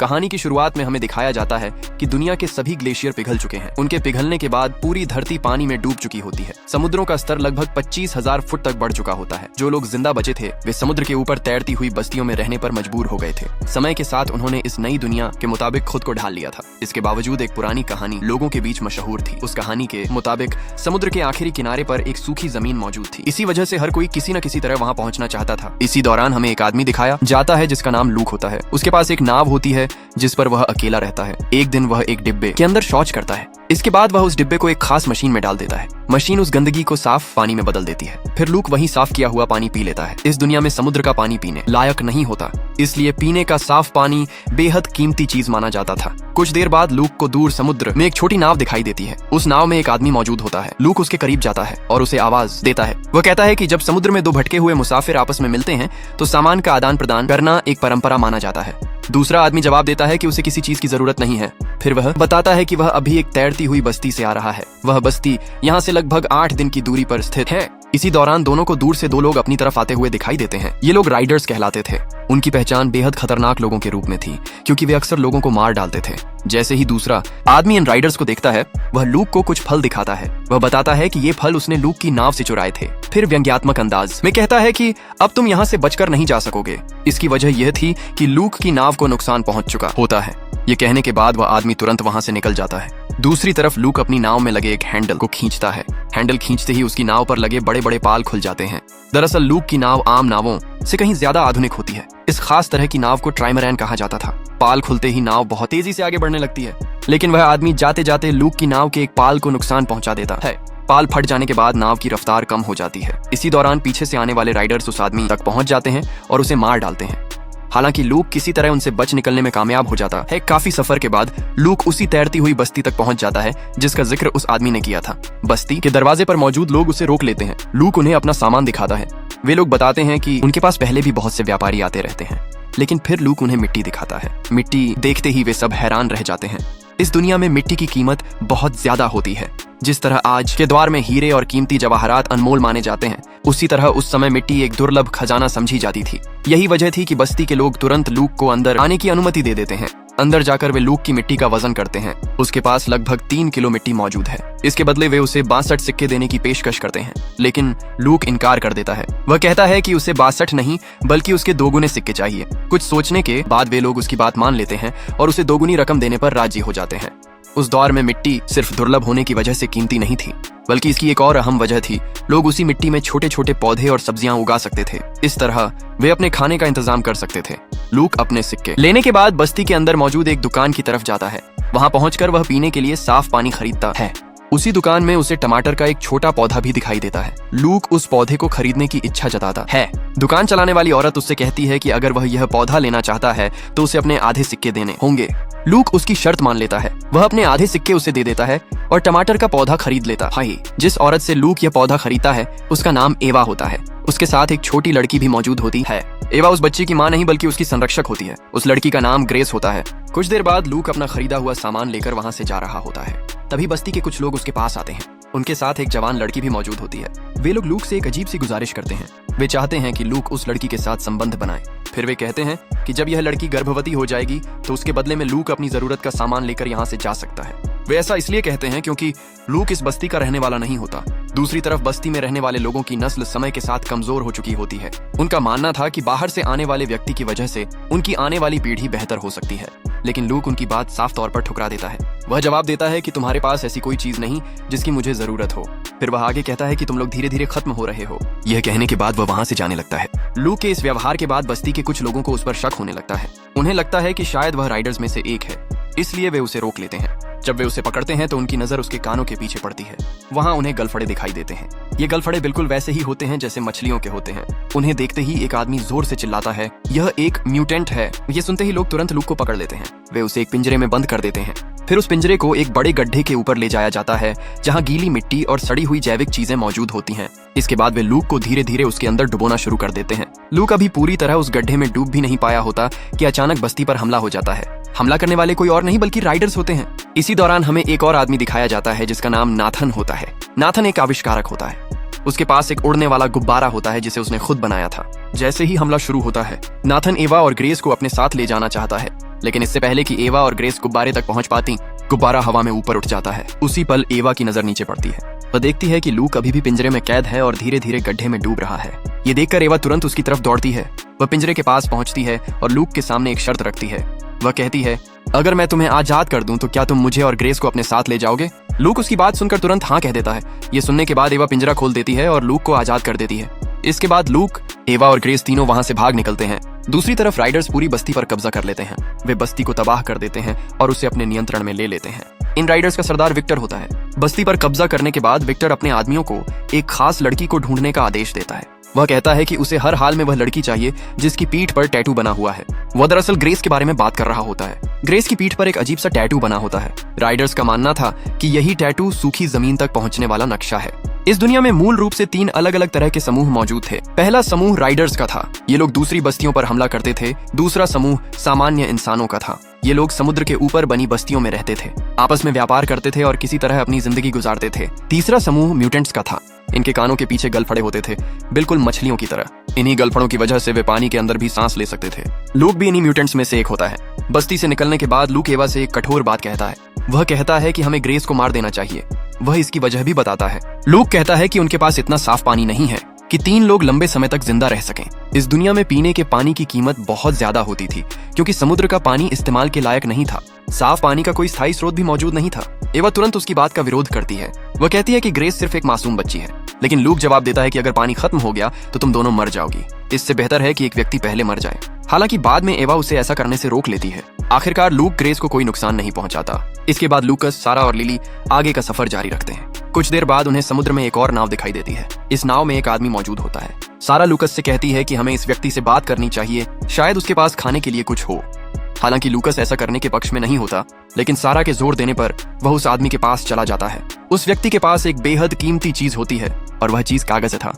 कहानी की शुरुआत में हमें दिखाया जाता है कि दुनिया के सभी ग्लेशियर पिघल चुके हैं। उनके पिघलने के बाद पूरी धरती पानी में डूब चुकी होती है। समुद्रों का स्तर लगभग 25,000 फुट तक बढ़ चुका होता है। जो लोग जिंदा बचे थे वे समुद्र के ऊपर तैरती हुई बस्तियों में रहने पर मजबूर हो गए थे। समय के साथ उन्होंने इस नई दुनिया के मुताबिक खुद को ढाल लिया था। इसके बावजूद एक पुरानी कहानी लोगों के बीच मशहूर थी। उस कहानी के मुताबिक समुद्र के आखिरी किनारे पर एक सूखी जमीन मौजूद थी। इसी वजह से हर कोई किसी न किसी तरह वहां पहुंचना चाहता था। इसी दौरान हमें एक आदमी दिखाया जाता है जिसका नाम लूक होता है। उसके पास एक नाव होती है जिस पर वह अकेला रहता है। एक दिन वह एक डिब्बे के अंदर शौच करता है। इसके बाद वह उस डिब्बे को एक खास मशीन में डाल देता है। मशीन उस गंदगी को साफ पानी में बदल देती है। फिर लूक वही साफ किया हुआ पानी पी लेता है। इस दुनिया में समुद्र का पानी पीने लायक नहीं होता, इसलिए पीने का साफ पानी बेहद कीमती चीज माना जाता था। कुछ देर बाद लूक को दूर समुद्र में एक छोटी नाव दिखाई देती है। उस नाव में एक आदमी मौजूद होता है। लूक उसके करीब जाता है और उसे आवाज देता है। वह कहता है कि जब समुद्र में दो भटके हुए मुसाफिर आपस में मिलते हैं तो सामान का आदान प्रदान करना एक परंपरा माना जाता है। दूसरा आदमी जवाब देता है कि उसे किसी चीज की जरूरत नहीं है। फिर वह बताता है कि वह अभी एक तैरती हुई बस्ती से आ रहा है। वह बस्ती यहाँ से लगभग 8 दिन की दूरी पर स्थित है। इसी दौरान दोनों को दूर से दो लोग अपनी तरफ आते हुए दिखाई देते हैं। ये लोग राइडर्स कहलाते थे। उनकी पहचान बेहद खतरनाक लोगों के रूप में थी, क्योंकि वे अक्सर लोगों को मार डालते थे। जैसे ही दूसरा आदमी इन राइडर्स को देखता है, वह लूक को कुछ फल दिखाता है। वह बताता है कि ये फल उसने लूक की नाव से चुराए थे। फिर व्यंग्यात्मक अंदाज में कहता है कि अब तुम यहाँ से बचकर नहीं जा सकोगे। इसकी वजह यह थी कि लूक की नाव को नुकसान पहुंच चुका होता है। ये कहने के बाद वह आदमी तुरंत वहां से निकल जाता है। दूसरी तरफ लूक अपनी नाव में लगे एक हैंडल को खींचता है। हैंडल खींचते ही उसकी नाव पर लगे बड़े बड़े पाल खुल जाते हैं। दरअसल लूक की नाव आम नावों से कहीं ज्यादा आधुनिक होती है। इस खास तरह की नाव को ट्राइमरैन कहा जाता था। पाल खुलते ही नाव बहुत तेजी से आगे बढ़ने लगती है, लेकिन वह आदमी जाते जाते लूक की नाव के एक पाल को नुकसान पहुंचा देता है। पाल फट जाने के बाद नाव की रफ्तार कम हो जाती है। इसी दौरान पीछे से आने वाले राइडर्स उस आदमी तक पहुंच जाते हैं और उसे मार डालते हैं। हालांकि लूक किसी तरह उनसे बच निकलने में कामयाब हो जाता है। काफी सफर के बाद लूक उसी तैरती हुई बस्ती तक पहुंच जाता है जिसका जिक्र उस आदमी ने किया था। बस्ती के दरवाजे पर मौजूद लोग उसे रोक लेते हैं। लूक उन्हें अपना सामान दिखाता है। वे लोग बताते हैं कि उनके पास पहले भी बहुत से व्यापारी आते रहते हैं, लेकिन फिर लूक उन्हें मिट्टी दिखाता है। मिट्टी देखते ही वे सब हैरान रह जाते हैं। इस दुनिया में मिट्टी की कीमत बहुत ज्यादा होती है। जिस तरह आज के दौर में हीरे और कीमती जवाहरात अनमोल माने जाते हैं, उसी तरह उस समय मिट्टी एक दुर्लभ खजाना समझी जाती थी। यही वजह थी कि बस्ती के लोग तुरंत लूक को अंदर आने की अनुमति दे देते हैं। अंदर जाकर वे लूक की मिट्टी का वजन करते हैं। उसके पास लगभग 3 किलो मिट्टी मौजूद है। इसके बदले वे उसे 62 सिक्के देने की पेशकश करते हैं, लेकिन लूक इनकार कर देता है। वह कहता है कि उसे 62 नहीं बल्कि उसके 2 गुने सिक्के चाहिए। कुछ सोचने के बाद वे लोग उसकी बात मान लेते हैं और उसे 2 गुनी रकम देने पर राजी हो जाते हैं। उस दौर में मिट्टी सिर्फ दुर्लभ होने की वजह से कीमती नहीं थी, बल्कि इसकी एक और अहम वजह थी। लोग उसी मिट्टी में छोटे छोटे पौधे और सब्जियां उगा सकते थे। इस तरह वे अपने खाने का इंतजाम कर सकते थे। लूक अपने सिक्के लेने के बाद बस्ती के अंदर मौजूद एक दुकान की तरफ जाता है। वहां पहुंचकर वह पीने के लिए साफ पानी खरीदता है। उसी दुकान में उसे टमाटर का एक छोटा पौधा भी दिखाई देता है। लूक उस पौधे को खरीदने की इच्छा जताता है। दुकान चलाने वाली औरत उससे कहती है कि अगर वह यह पौधा लेना चाहता है तो उसे अपने आधे सिक्के देने होंगे। लूक उसकी शर्त मान लेता है। वह अपने आधे सिक्के उसे दे देता है और टमाटर का पौधा खरीद लेता है। जिस औरत से लूक यह पौधा खरीदता है उसका नाम एवा होता है। उसके साथ एक छोटी लड़की भी मौजूद होती है। एवा उस बच्ची की मां नहीं बल्कि उसकी संरक्षक होती है। उस लड़की का नाम ग्रेस होता है। कुछ देर बाद लूक अपना खरीदा हुआ सामान लेकर वहां से जा रहा होता है। तभी बस्ती के कुछ लोग उसके पास आते हैं। उनके साथ एक जवान लड़की भी मौजूद होती है। वे लोग लूक से एक अजीब सी गुजारिश करते हैं। वे चाहते हैं कि लूक उस लड़की के साथ संबंध बनाए। फिर वे कहते हैं कि जब यह लड़की गर्भवती हो जाएगी तो उसके बदले में लूक अपनी जरूरत का सामान लेकर यहाँ से जा सकता है। वे ऐसा इसलिए कहते हैं क्योंकि लूक इस बस्ती का रहने वाला नहीं होता। दूसरी तरफ बस्ती में रहने वाले लोगों की नस्ल समय के साथ कमजोर हो चुकी होती है। उनका मानना था कि बाहर से आने वाले व्यक्ति की वजह से उनकी आने वाली पीढ़ी बेहतर हो सकती है, लेकिन लूक उनकी बात साफ तौर पर ठुकरा देता है। वह जवाब देता है कि तुम्हारे पास ऐसी कोई चीज नहीं जिसकी मुझे जरूरत हो। फिर वह आगे कहता है कि तुम लोग धीरे धीरे खत्म हो रहे हो। यह कहने के बाद वह वहां से जाने लगता है। लूक के इस व्यवहार के बाद बस्ती के कुछ लोगों को उस पर शक होने लगता है। उन्हें लगता है कि शायद वह राइडर्स में से एक है, इसलिए वे उसे रोक लेते हैं। जब वे उसे पकड़ते हैं तो उनकी नजर उसके कानों के पीछे पड़ती है। वहां उन्हें गलफड़े दिखाई देते हैं। ये गलफड़े बिल्कुल वैसे ही होते हैं जैसे मछलियों के होते हैं। उन्हें देखते ही एक आदमी जोर से चिल्लाता है, यह एक म्यूटेंट है। ये सुनते ही लोग तुरंत लूक को पकड़ लेते हैं। वे उसे एक पिंजरे में बंद कर देते हैं। फिर उस पिंजरे को एक बड़े गड्ढे के ऊपर ले जाया जाता है जहां गीली मिट्टी और सड़ी हुई जैविक चीजें मौजूद होती हैं। इसके बाद वे लूक को धीरे धीरे उसके अंदर डुबोना शुरू कर देते हैं। लूक अभी पूरी तरह उस गड्ढे में डूब भी नहीं पाया होता कि अचानक बस्ती पर हमला हो जाता है। हमला करने वाले कोई और नहीं बल्कि राइडर्स होते हैं। इसी दौरान हमें एक और आदमी दिखाया जाता है जिसका नाम नाथन होता है। नाथन एक आविष्कारक होता है। उसके पास एक उड़ने वाला गुब्बारा होता है जिसे उसने खुद बनाया था। जैसे ही हमला शुरू होता है, नाथन एवा और ग्रेस को अपने साथ ले जाना चाहता है। लेकिन इससे पहले कि एवा और ग्रेस गुब्बारे तक पहुंच पाती, गुब्बारा हवा में ऊपर उठ जाता है। उसी पल एवा की नजर नीचे पड़ती है। वह देखती है कि लूक अभी भी पिंजरे में कैद है और धीरे धीरे गड्ढे में डूब रहा है। ये देखकर एवा तुरंत उसकी तरफ दौड़ती है। वह पिंजरे के पास पहुंचती है और लूक के सामने एक शर्त रखती है। वह कहती है, अगर मैं तुम्हें आजाद कर दूं तो क्या तुम मुझे और ग्रेस को अपने साथ ले जाओगे? लूक उसकी बात सुनकर तुरंत हाँ कह देता है। ये सुनने के बाद एवा पिंजरा खोल देती है और लूक को आजाद कर देती है। इसके बाद लूक, एवा और ग्रेस तीनों वहां से भाग निकलते हैं। दूसरी तरफ राइडर्स पूरी बस्ती पर कब्जा कर लेते हैं। वे बस्ती को तबाह कर देते हैं और उसे अपने नियंत्रण में ले लेते हैं। इन राइडर्स का सरदार विक्टर होता है। बस्ती पर कब्जा करने के बाद विक्टर अपने आदमियों को एक खास लड़की को ढूंढने का आदेश देता है। वह कहता है कि उसे हर हाल में वह लड़की चाहिए जिसकी पीठ पर टैटू बना हुआ है। वह दरअसल ग्रेस के बारे में बात कर रहा होता है। ग्रेस की पीठ पर एक अजीब सा टैटू बना होता है। राइडर्स का मानना था कि यही टैटू सूखी जमीन तक पहुंचने वाला नक्शा है। इस दुनिया में मूल रूप से 3 अलग अलग तरह के समूह मौजूद थे। पहला समूह राइडर्स का था। ये लोग दूसरी बस्तियों पर हमला करते थे। दूसरा समूह सामान्य इंसानों का था। ये लोग समुद्र के ऊपर बनी बस्तियों में रहते थे, आपस में व्यापार करते थे और किसी तरह अपनी जिंदगी गुजारते थे। तीसरा समूह म्यूटेंट्स का था। इनके कानों के पीछे गलफड़े होते थे, बिल्कुल मछलियों की तरह। इन्हीं गलफड़ों की वजह से वे पानी के अंदर भी सांस ले सकते थे। लूक भी इन्हीं म्यूटेंट्स में से एक होता है। बस्ती से निकलने के बाद लूक एवा से एक कठोर बात कहता है। वह कहता है कि हमें ग्रेस को मार देना चाहिए। वह इसकी वजह भी बताता है। लूक कहता है कि उनके पास इतना साफ पानी नहीं है कि 3 लोग लंबे समय तक जिंदा रह सकें। इस दुनिया में पीने के पानी की कीमत बहुत ज्यादा होती थी क्योंकि समुद्र का पानी इस्तेमाल के लायक नहीं था। साफ पानी का कोई स्थायी स्रोत भी मौजूद नहीं था। एवा तुरंत उसकी बात का विरोध करती है। वह कहती है कि ग्रेस सिर्फ एक मासूम बच्ची है। लेकिन लूक जवाब देता है कि अगर पानी खत्म हो गया तो तुम दोनों मर जाओगी। इससे बेहतर है कि एक व्यक्ति पहले मर जाए। हालांकि बाद में एवा उसे ऐसा करने से रोक लेती है। आखिरकार लूक ग्रेस को कोई नुकसान नहीं पहुंचाता। इसके बाद लूकस, सारा और लिली आगे का सफर जारी रखते हैं। कुछ देर बाद उन्हें समुद्र में एक और नाव दिखाई देती है। इस नाव में एक आदमी मौजूद होता है। सारा लूकस से कहती है कि हमें इस व्यक्ति से बात करनी चाहिए, शायद उसके पास खाने के लिए कुछ हो। हालांकि लूकस ऐसा करने के पक्ष में नहीं होता, लेकिन सारा के जोर देने पर वह उस आदमी के पास चला जाता है। उस व्यक्ति के पास एक बेहद कीमती चीज होती है और वह चीज कागज था।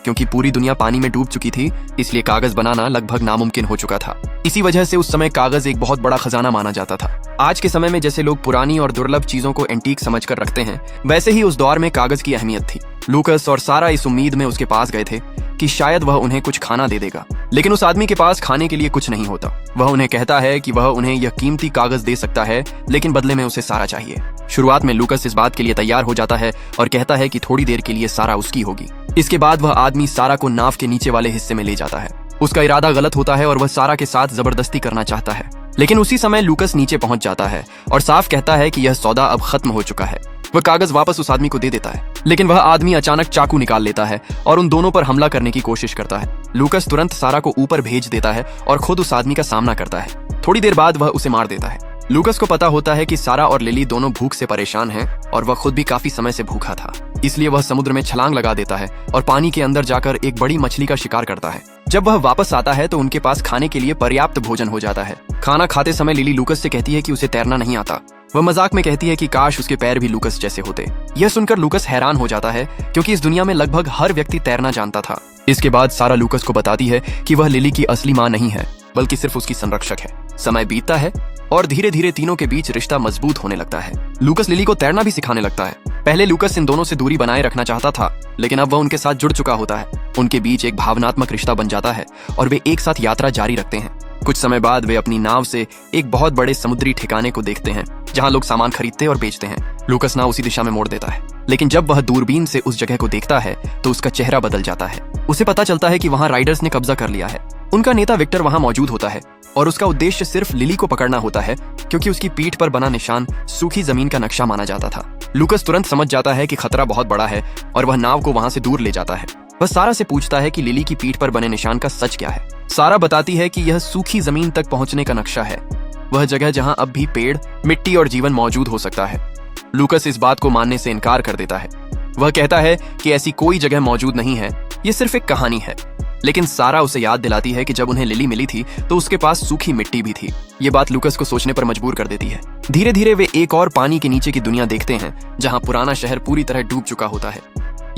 क्योंकि पूरी दुनिया पानी में डूब चुकी थी, इसलिए कागज बनाना लगभग नामुमकिन हो चुका था। इसी वजह से उस समय कागज एक बहुत बड़ा खजाना माना जाता था। आज के समय में जैसे लोग पुरानी और दुर्लभ चीजों को एंटीक समझकर रखते हैं, वैसे ही उस दौर में कागज की अहमियत थी। लूकस और सारा इस उम्मीद में उसके पास गए थे कि शायद वह उन्हें कुछ खाना दे देगा, लेकिन उस आदमी के पास खाने के लिए कुछ नहीं होता। वह उन्हें कहता है कि वह उन्हें यह कीमती कागज दे सकता है, लेकिन बदले में उसे सारा चाहिए। शुरुआत में लूकस इस बात के लिए तैयार हो जाता है और कहता है कि थोड़ी देर के लिए सारा उसकी होगी। इसके बाद वह आदमी सारा को नाव के नीचे वाले हिस्से में ले जाता है। उसका इरादा गलत होता है और वह सारा के साथ जबरदस्ती करना चाहता है, लेकिन उसी समय लूकस नीचे पहुंच जाता है और साफ कहता है कि यह सौदा अब खत्म हो चुका है। वह कागज वापस उस आदमी को दे देता है, लेकिन वह आदमी अचानक चाकू निकाल लेता है और उन दोनों पर हमला करने की कोशिश करता है। लूकस तुरंत सारा को ऊपर भेज देता है और खुद उस आदमी का सामना करता है। थोड़ी देर बाद वह उसे मार देता है। लूकस को पता होता है कि सारा और लिली दोनों भूख से परेशान हैं और वह खुद भी काफी समय से भूखा था, इसलिए वह समुद्र में छलांग लगा देता है और पानी के अंदर जाकर एक बड़ी मछली का शिकार करता है। जब वह वापस आता है तो उनके पास खाने के लिए पर्याप्त भोजन हो जाता है। खाना खाते समय लिली लूकस से कहती है कि उसे तैरना नहीं आता। वह मजाक में कहती है कि काश उसके पैर भी लूकस जैसे होते। यह सुनकर लूकस हैरान हो जाता है क्योंकि इस दुनिया में लगभग हर व्यक्ति तैरना जानता था। इसके बाद सारा लूकस को बताती है कि वह लिली की असली मां नहीं है, बल्कि सिर्फ उसकी संरक्षक है। समय बीतता है और धीरे धीरे तीनों के बीच रिश्ता मजबूत होने लगता है। लूकस लिली को तैरना भी सिखाने लगता है। पहले लूकस इन दोनों से दूरी बनाए रखना चाहता था, लेकिन अब वह उनके साथ जुड़ चुका होता है। उनके बीच एक भावनात्मक रिश्ता बन जाता है और वे एक साथ यात्रा जारी रखते हैं। कुछ समय बाद वे अपनी नाव से एक बहुत बड़े समुद्री ठिकाने को देखते हैं जहां लोग सामान खरीदते और बेचते हैं। लूकस नाव उसी दिशा में मोड़ देता है, लेकिन जब वह दूरबीन से उस जगह को देखता है तो उसका चेहरा बदल जाता है। उसे पता चलता है कि वहां राइडर्स ने कब्जा कर लिया है। उनका नेता विक्टर वहां मौजूद होता है और उसका उद्देश्य सिर्फ लिली को पकड़ना होता है, क्योंकि उसकी पीठ पर बना निशान सूखी जमीन का नक्शा माना जाता था। लूकस तुरंत समझ जाता है कि खतरा बहुत बड़ा है और वह नाव को वहां से दूर ले जाता है। वह सारा से पूछता है कि लिली की पीठ पर बने निशान का सच क्या है। सारा बताती है कि यह सूखी जमीन तक पहुंचने का नक्शा है, वह जगह जहां अब भी पेड़, मिट्टी और जीवन मौजूद हो सकता है। लूकस इस बात को मानने से इनकार कर देता है। वह कहता है कि ऐसी कोई जगह मौजूद नहीं है, ये सिर्फ एक कहानी है। लेकिन सारा उसे याद दिलाती है कि जब उन्हें लिली मिली थी तो उसके पास सूखी मिट्टी भी थी। ये बात लूकस को सोचने पर मजबूर कर देती है। धीरे धीरे वे एक और पानी के नीचे की दुनिया देखते हैं जहां पुराना शहर पूरी तरह डूब चुका होता है।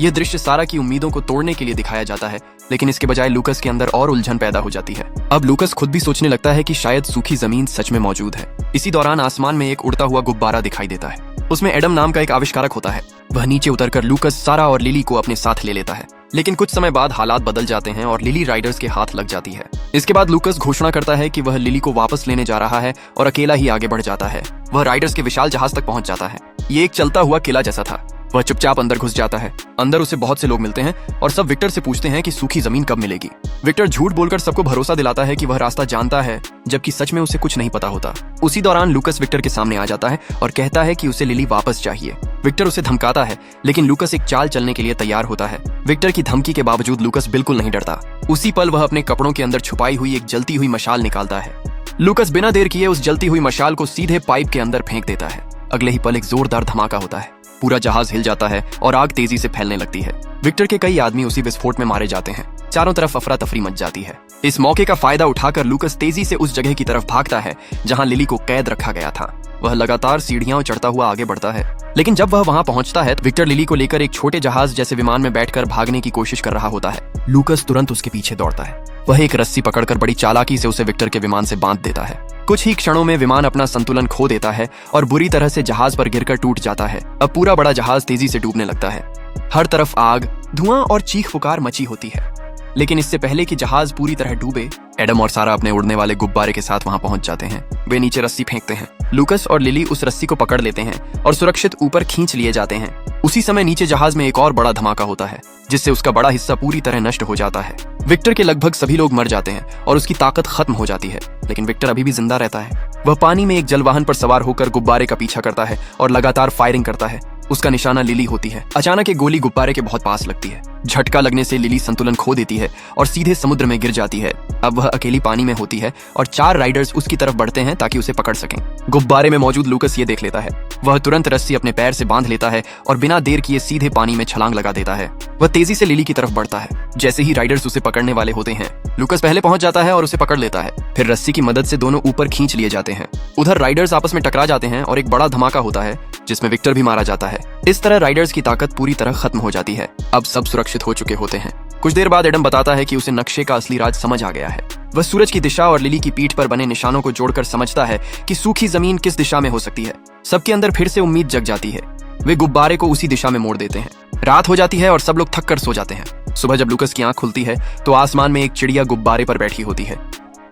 यह दृश्य सारा की उम्मीदों को तोड़ने के लिए दिखाया जाता है, लेकिन इसके बजाय लूकस के अंदर और उलझन पैदा हो जाती है। अब लूकस खुद भी सोचने लगता है कि शायद सूखी जमीन सच में मौजूद है। इसी दौरान आसमान में एक उड़ता हुआ गुब्बारा दिखाई देता है। उसमें एडम नाम का एक आविष्कारक होता है। वह नीचे उतरकर लूकस, सारा और लिली को अपने साथ ले लेता है। लेकिन कुछ समय बाद हालात बदल जाते हैं और लिली राइडर्स के हाथ लग जाती है। इसके बाद लूकस घोषणा करता है कि वह लिली को वापस लेने जा रहा है और अकेला ही आगे बढ़ जाता है। वह राइडर्स के विशाल जहाज तक पहुंच जाता है। ये एक चलता हुआ किला जैसा था। वह चुपचाप अंदर घुस जाता है। अंदर उसे बहुत से लोग मिलते हैं और सब विक्टर से पूछते हैं कि सूखी जमीन कब मिलेगी। विक्टर झूठ बोलकर सबको भरोसा दिलाता है कि वह रास्ता जानता है, जबकि सच में उसे कुछ नहीं पता होता। उसी दौरान लूकस विक्टर के सामने आ जाता है और कहता है कि उसे लिली वापस चाहिए। विक्टर उसे धमकाता है, लेकिन लूकस एक चाल चलने के लिए तैयार होता है। विक्टर की धमकी के बावजूद लूकस बिल्कुल नहीं डरता। उसी पल वह अपने कपड़ों के अंदर छुपाई हुई एक जलती हुई मशाल निकालता है। लूकस बिना देर किए उस जलती हुई मशाल को सीधे पाइप के अंदर फेंक देता है। अगले ही पल एक जोरदार धमाका होता है। पूरा जहाज हिल जाता है और आग तेजी से फैलने लगती है। विक्टर के कई आदमी उसी विस्फोट में मारे जाते हैं। चारों तरफ अफरा तफरी मच जाती है। इस मौके का फायदा उठाकर लूकस तेजी से उस जगह की तरफ भागता है जहां लिली को कैद रखा गया था। वह लगातार सीढ़ियां चढ़ता हुआ आगे बढ़ता है, लेकिन जब वह वहां पहुंचता है तो विक्टर लिली को लेकर एक छोटे जहाज जैसे विमान में बैठकर भागने की कोशिश कर रहा होता है। लूकस तुरंत उसके पीछे दौड़ता है। वह एक रस्सी पकड़कर बड़ी चालाकी से उसे विक्टर के विमान से बांध देता है। कुछ ही क्षणों में विमान अपना संतुलन खो देता है और बुरी तरह से जहाज पर गिरकर टूट जाता है। अब पूरा बड़ा जहाज तेजी से डूबने लगता है। हर तरफ आग, धुआं और चीख पुकार मची होती है। लेकिन इससे पहले कि जहाज पूरी तरह डूबे, एडम और सारा अपने उड़ने वाले गुब्बारे के साथ वहां पहुंच जाते हैं। वे नीचे रस्सी फेंकते हैं। लूकस और लिली उस रस्सी को पकड़ लेते हैं और सुरक्षित ऊपर खींच लिए जाते हैं। उसी समय नीचे जहाज में एक और बड़ा धमाका होता है, जिससे उसका बड़ा हिस्सा पूरी तरह नष्ट हो जाता है। विक्टर के लगभग सभी लोग मर जाते हैं और उसकी ताकत खत्म हो जाती है, लेकिन विक्टर अभी भी जिंदा रहता है। वह पानी में एक जलवाहन पर सवार होकर गुब्बारे का पीछा करता है और लगातार फायरिंग करता है। उसका निशाना लिली होती है। अचानक एक गोली गुब्बारे के बहुत पास लगती है। झटका लगने से लिली संतुलन खो देती है और सीधे समुद्र में गिर जाती है। अब वह अकेली पानी में होती है और 4 राइडर्स उसकी तरफ बढ़ते हैं ताकि उसे पकड़ सकें। गुब्बारे में मौजूद लूकस ये देख लेता है। वह तुरंत रस्सी अपने पैर से बांध लेता है और बिना देर किए सीधे पानी में छलांग लगा देता है। वह तेजी से लिली की तरफ बढ़ता है। जैसे ही राइडर्स उसे पकड़ने वाले होते हैं, लूकस पहले पहुंच जाता है और उसे पकड़ लेता है। फिर रस्सी की मदद से दोनों ऊपर खींच लिए जाते हैं। उधर राइडर्स आपस में टकरा जाते हैं और एक बड़ा धमाका होता है, जिसमें विक्टर भी मारा जाता है। इस तरह राइडर्स की ताकत पूरी तरह खत्म हो जाती है। अब सब सुरक्षित हो चुके होते हैं। कुछ देर बाद एडम बताता है कि उसे नक्शे का असली राज समझ आ गया है। वह सूरज की दिशा और लिली की पीठ पर बने निशानों को जोड़कर समझता है कि सूखी जमीन किस दिशा में हो सकती है। सबके अंदर फिर से उम्मीद जग जाती है। वे गुब्बारे को उसी दिशा में मोड़ देते हैं। रात हो जाती है और सब लोग थक कर सो जाते हैं। सुबह जब लूकस की आंख खुलती है तो आसमान में एक चिड़िया गुब्बारे पर बैठी होती है।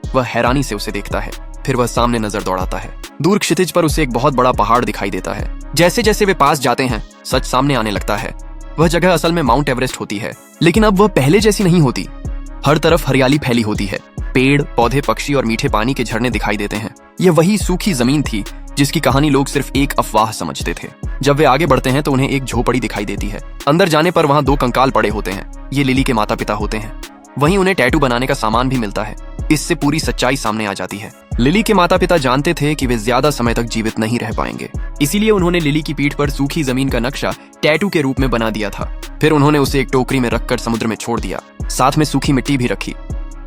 वह हैरानी से उसे देखता है। फिर वह सामने नजर दौड़ाता है। दूर क्षितिज पर उसे एक बहुत बड़ा पहाड़ दिखाई देता है। जैसे जैसे वे पास जाते हैं, सच सामने आने लगता है। वह जगह असल में माउंट एवरेस्ट होती है, लेकिन अब वह पहले जैसी नहीं होती। हर तरफ हरियाली फैली होती है। पेड़, पौधे, पक्षी और मीठे पानी के झरने दिखाई देते हैं। यह वही सूखी जमीन थी जिसकी कहानी लोग सिर्फ एक अफवाह समझते थे। जब वे आगे बढ़ते हैं तो उन्हें एक झोपड़ी दिखाई देती है। अंदर जाने पर वहां 2 कंकाल पड़े होते हैं। ये लिली के माता पिता होते हैं। वहीं उन्हें टैटू बनाने का सामान भी मिलता है। इससे पूरी सच्चाई सामने आ जाती है। लिली के माता पिता जानते थे कि वे ज्यादा समय तक जीवित नहीं रह पाएंगे, इसीलिए उन्होंने लिली की पीठ पर सूखी जमीन का नक्शा टैटू के रूप में बना दिया था। फिर उन्होंने उसे एक टोकरी में रखकर समुद्र में छोड़ दिया। साथ में सूखी मिट्टी भी रखी।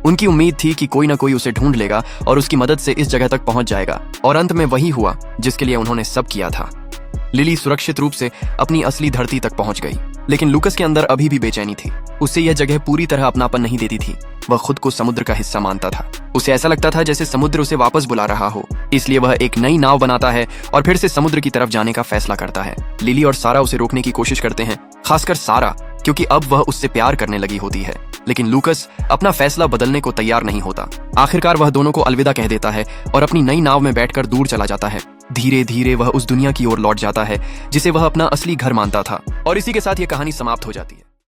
उनकी उम्मीद थी कि कोई ना कोई उसे ढूंढ लेगा और उसकी मदद से इस जगह तक पहुंच जाएगा। और अंत में वही हुआ जिसके लिए उन्होंने सब किया था। लिली सुरक्षित रूप से अपनी असली धरती तक पहुंच गई, लेकिन लूकस के अंदर अभी भी बेचैनी थी। उसे यह जगह पूरी तरह अपनापन नहीं देती थी। वह खुद को समुद्र का हिस्सा मानता था। उसे ऐसा लगता था जैसे समुद्र उसे वापस बुला रहा हो। इसलिए वह एक नई नाव बनाता है और फिर से समुद्र की तरफ जाने का फैसला करता है। लिली और सारा उसे रोकने की कोशिश करते हैं, खासकर सारा, क्योंकि अब वह उससे प्यार करने लगी होती है। लेकिन लूकस अपना फैसला बदलने को तैयार नहीं होता। आखिरकार वह दोनों को अलविदा कह देता है और अपनी नई नाव में बैठकर दूर चला जाता है। धीरे धीरे वह उस दुनिया की ओर लौट जाता है जिसे वह अपना असली घर मानता था। और इसी के साथ ये कहानी समाप्त हो जाती है।